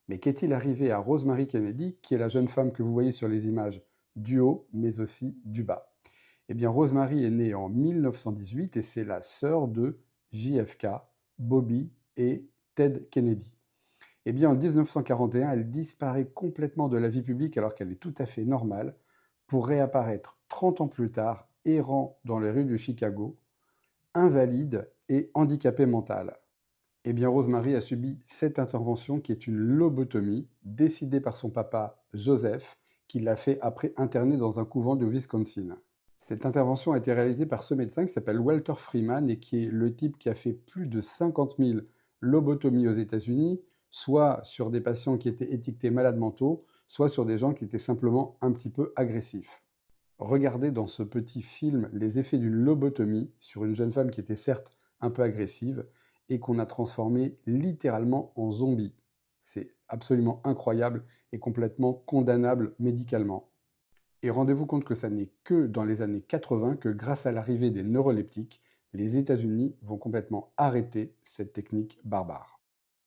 Mais qu'est-il arrivé à Rosemary Kennedy, qui est la jeune femme que vous voyez sur les images du haut, mais aussi du bas? Eh bien, Rosemary est née en 1918 et c'est la sœur de JFK, Bobby et Ted Kennedy. Eh bien, en 1941, elle disparaît complètement de la vie publique alors qu'elle est tout à fait normale pour réapparaître 30 ans plus tard, errant dans les rues de Chicago, invalide et handicapée mentale. Eh bien, Rosemary a subi cette intervention qui est une lobotomie décidée par son papa Joseph, qui l'a fait après interner dans un couvent du Wisconsin. Cette intervention a été réalisée par ce médecin qui s'appelle Walter Freeman et qui est le type qui a fait plus de 50 000 lobotomies aux États-Unis, soit sur des patients qui étaient étiquetés malades mentaux, soit sur des gens qui étaient simplement un petit peu agressifs. Regardez dans ce petit film les effets d'une lobotomie sur une jeune femme qui était certes un peu agressive et qu'on a transformée littéralement en zombie. C'est absolument incroyable et complètement condamnable médicalement. Et rendez-vous compte que ça n'est que dans les années 80 que grâce à l'arrivée des neuroleptiques, les États-Unis vont complètement arrêter cette technique barbare.